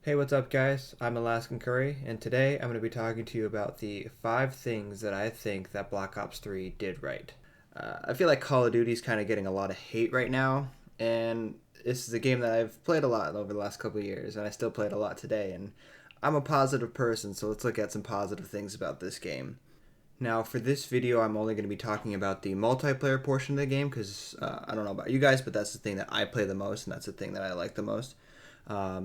Hey, what's up, guys? I'm Alaskan Curry, and today I'm going to be talking to you about the 5 things that I think that Black Ops 3 did right. I feel like Call of Duty is kind of getting a lot of hate right now, and this is a game that I've played a lot over the last couple of years, and I still play it a lot today, and I'm a positive person, so let's look at some positive things about this game. Now, for this video, I'm only going to be talking about the multiplayer portion of the game because I don't know about you guys, but that's the thing that I play the most, and that's the thing that I like the most.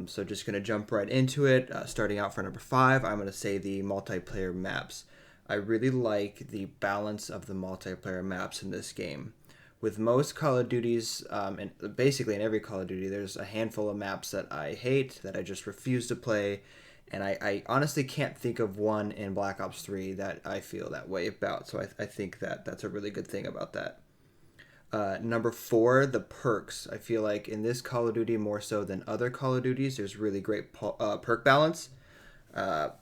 So just going to jump right into it. Starting out for number 5, I'm going to say the multiplayer maps. I really like the balance of the multiplayer maps in this game. With most Call of Duties, and basically in every Call of Duty, there's a handful of maps that I hate, that I just refuse to play, and I honestly can't think of one in Black Ops 3 that I feel that way about, so I think that that's a really good thing about that. Number 4, the perks. I feel like in this Call of Duty, more so than other Call of Duties, there's really great perk balance.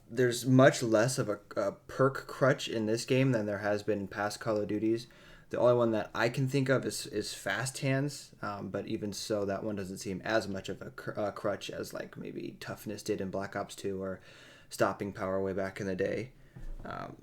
There's much less of a perk crutch in this game than there has been in past Call of Duties. The only one that I can think of is Fast Hands, but even so, that one doesn't seem as much of a crutch as like maybe Toughness did in Black Ops 2 or Stopping Power way back in the day. Um,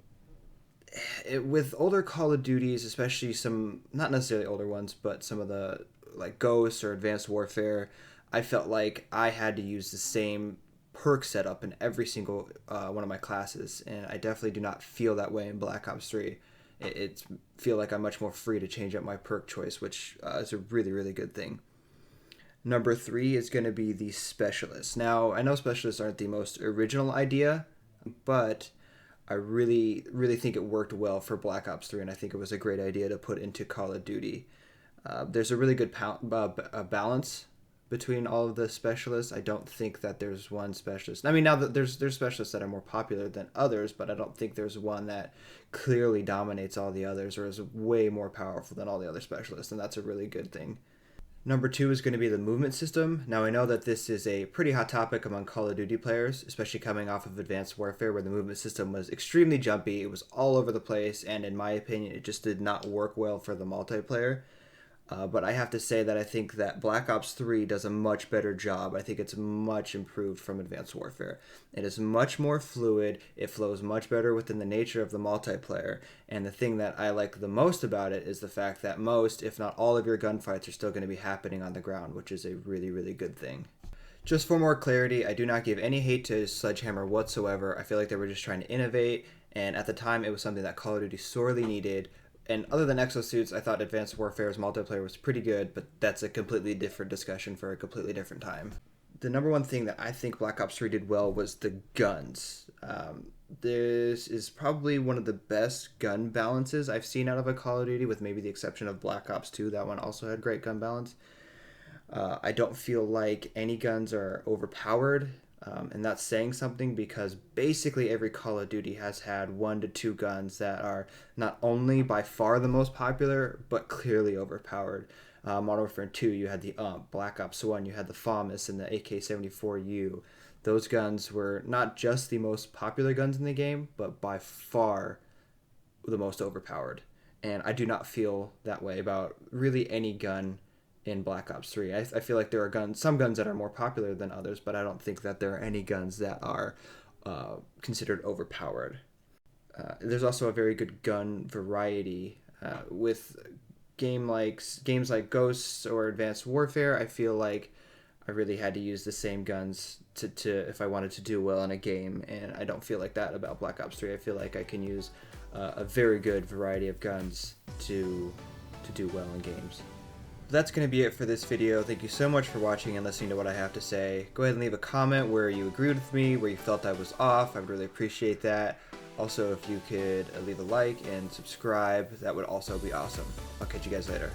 with older Call of Duties, especially some not necessarily older ones, but some of the like Ghosts or Advanced Warfare, I felt like I had to use the same perk setup in every single one of my classes, and I definitely do not feel that way in Black Ops 3. It feel like I'm much more free to change up my perk choice, which is a really good thing. Number 3 is going to be the specialists. Now, I know specialists aren't the most original idea, but I really think it worked well for Black Ops 3, and I think it was a great idea to put into Call of Duty. There's a really good balance between all of the specialists. I don't think that there's one specialist. I mean, now that there's specialists that are more popular than others, but I don't think there's one that clearly dominates all the others or is way more powerful than all the other specialists, and that's a really good thing. Number 2 is going to be the movement system. Now, I know that this is a pretty hot topic among Call of Duty players, especially coming off of Advanced Warfare, where the movement system was extremely jumpy. It was all over the place, and in my opinion, it just did not work well for the multiplayer. But I have to say that I think that Black Ops 3 does a much better job. I think it's much improved from Advanced Warfare. It is much more fluid. It flows much better within the nature of the multiplayer. And the thing that I like the most about it is the fact that most, if not all, of your gunfights are still going to be happening on the ground, which is a really good thing. Just for more clarity, I do not give any hate to Sledgehammer whatsoever. I feel like they were just trying to innovate, and at the time it was something that Call of Duty sorely needed. And other than exosuits, I thought Advanced Warfare's multiplayer was pretty good, but that's a completely different discussion for a completely different time. The number one thing that I think Black Ops 3 did well was the guns. This is probably one of the best gun balances I've seen out of a Call of Duty, with maybe the exception of Black Ops 2. That one also had great gun balance. I don't feel like any guns are overpowered. And that's saying something because basically every Call of Duty has had 1 to 2 guns that are not only by far the most popular, but clearly overpowered. Modern Warfare 2, you had the Black Ops 1, you had the FAMAS and the AK-74U. Those guns were not just the most popular guns in the game, but by far the most overpowered. And I do not feel that way about really any gun in Black Ops 3. I feel like there are some guns that are more popular than others, but I don't think that there are any guns that are considered overpowered. There's also a very good gun variety with games like Ghosts or Advanced Warfare. I feel like I really had to use the same guns to if I wanted to do well in a game, and I don't feel like that about Black Ops 3. I feel like I can use a very good variety of guns to do well in games. That's going to be it for this video. Thank you so much for watching and listening to what I have to say. Go ahead and leave a comment where you agreed with me, where you felt I was off. I would really appreciate that. Also, if you could leave a like and subscribe, that would also be awesome. I'll catch you guys later.